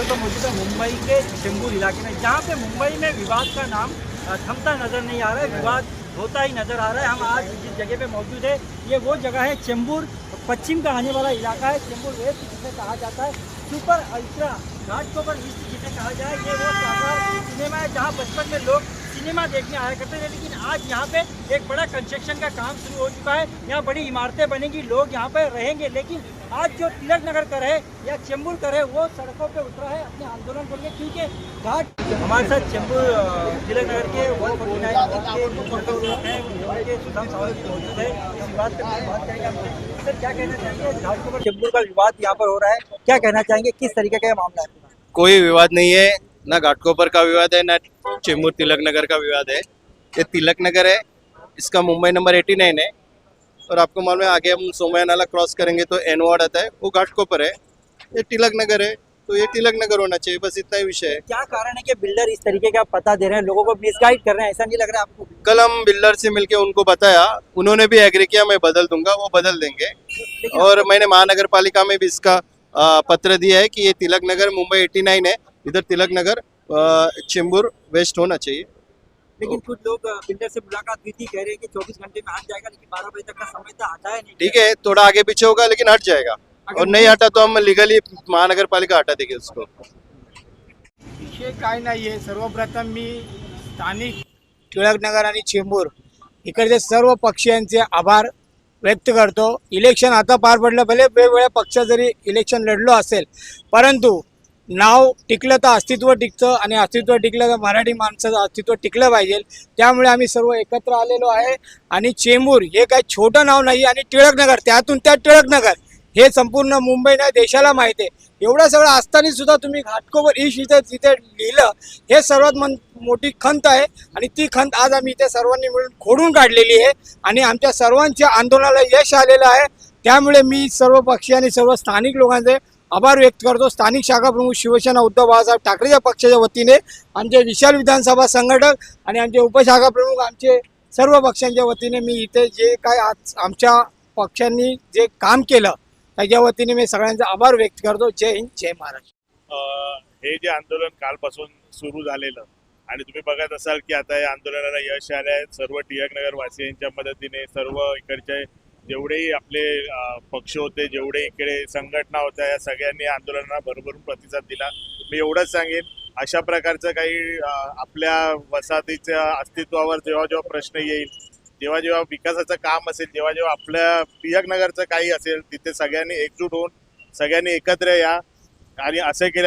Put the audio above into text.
पर मौजूद है मुंबई के चेंबूर इलाके में, जहाँ पे मुंबई में विवाद का नाम थमता नजर नहीं आ रहा है, विवाद होता ही नजर आ रहा है। हम आज जिस जगह पे मौजूद है ये वो जगह है चेंबूर पश्चिम का आने वाला इलाका है, चेंबूर वेस्ट जिसे कहा जाता है, सुपर अल्ट्रा घाटकोपर ईस्ट जिसे कहा जाए। ये वो सिनेमा है जहाँ बचपन में लोग सिनेमा देखने आया करते थे, लेकिन आज यहाँ पे एक बड़ा कंस्ट्रक्शन का काम शुरू हो चुका है। यहाँ बड़ी इमारतें बनेंगी, लोग यहाँ पे रहेंगे, लेकिन आज जो तिलक नगर कर है या चेंबूर कर है वो सड़कों पे उतरा है अपने आंदोलन को लेकर, क्योंकि घाट हमारे साथ चेंबूर तिलक नगर के 149 के लोग हैं, उनके सुधाम सावंत जी मौजूद है। इस विवाद पर बात करेंगे। सर क्या कहना चाहेंगे, घाटकोपर चेंबूर का विवाद यहाँ पर हो रहा है, क्या कहना चाहेंगे, किस तरीके का मामला है? कोई विवाद नहीं है, ना घाटकोपर का विवाद है ना चेंबूर तिलक नगर का विवाद है। ये तिलक नगर है, इसका मुंबई नंबर 89 है, और आपको मालूम है आगे हम सोमया नाला क्रॉस करेंगे तो एन वार्ड आता है, वो घाटकोपर है। ये तिलक नगर है तो ये तिलक नगर होना चाहिए, बस इतना ही विषय है। क्या कारण है कि बिल्डर इस तरीके का पता दे रहे हैं, लोगों को मिसगाइड कर रहे हैं, ऐसा नहीं लग रहा है आपको? कल हम बिल्डर से मिलके उनको बताया, उन्होंने भी एग्री किया मैं बदल दूंगा, वो बदल देंगे। और मैंने महानगर पालिका में भी इसका पत्र दिया है कि ये तिलक नगर मुंबई 89 है, इधर तिलक नगर चेंबूर वेस्ट होना चाहिए। लेकिन कुछ लोग बिल्डर से मुलाकात हुई थी, कह रहे हैं कि 24 घंटे में हट जाएगा, लेकिन 12 बजे तक का समय था, हटाया नहीं। ठीक है, थोड़ा आगे पीछे होगा लेकिन हट जाएगा, और नहीं हटा तो हम लीगली महानगर पालिका हटा देंगे उसको। विषय काय नाही आहे। सर्वप्रथम मी स्थानिक टिळक नगर आणि चेंबूर इकडचे सर्व पक्षीयांचे आभार व्यक्त करतो। इलेक्शन आता पार पडलं, भले वेगवेगळ्या पक्ष जरी इलेक्शन लढलो असेल, परंतु नाव टिकलं तर अस्तित्व टिकतं, आणि अस्तित्व टिकलं तर मराठी माणसाचं अस्तित्व टिकलं पाहिजे। त्यामुळे आम्ही सर्व एकत्र आलेलो आहे, आणि चेंबूर हे काही छोटं नाव नाही, आणि टिळक नगर त्यातून त्यात टिळक नगर हे संपूर्ण मुंबई नाही देशाला माहिती आहे। एवढं सगळं असताना सुद्धा तुम्ही घाटकोपर ईस्ट इथे तिथे लिहिलं, हे सर्वात मोठी खंत आहे, आणि ती खंत आज आम्ही इथे सर्वांनी मिळून खोडून काढलेली आहे, आणि आमच्या सर्वांच्या आंदोलनाला यश आलेलं आहे। त्यामुळे मी सर्व पक्षी आणि सर्व स्थानिक लोकांचे आभार व्यक्त करतो। स्थानिक शाखा प्रमुख शिवसेना उद्धव बाळासाहेब ठाकरेच्या पक्षाच्या वतीने, आमचे विशाल विधानसभा संघटक आणि आमचे उपशाखा प्रमुख, आमचे सर्व पक्षांच्या वतीने मी इथे जे काय आज आमच्या पक्षांनी जे काम केलं त्याच्या वतीने मी सगळ्यांचा आभार व्यक्त करतो। जय हिंद, जय महाराष्ट्र। हे जे आंदोलन कालपासून सुरू झालेलं, आणि तुम्ही बघत असाल की आता या आंदोलनाला यश आले आहे। सर्व टिळक नगर वासियांच्या मदतीने सर्व इकडचे जेवढेही आपले पक्ष होते, जेवढे इकडे संघटना होत्या, या सगळ्यांनी आंदोलनाला भरभरून प्रतिसाद दिला। मी एवढंच सांगेन, अशा प्रकारचं काही आपल्या वसाहतीच्या अस्तित्वावर जेव्हा जेव्हा प्रश्न येईल, जेव्हा जेव्हा विकासाचं काम असेल, जेव्हा जेव्हा आपल्या टिळक नगरचं काही असेल, तिथे सगळ्यांनी एकजूट होऊन सगळ्यांनी एकत्र या, आणि असं केलं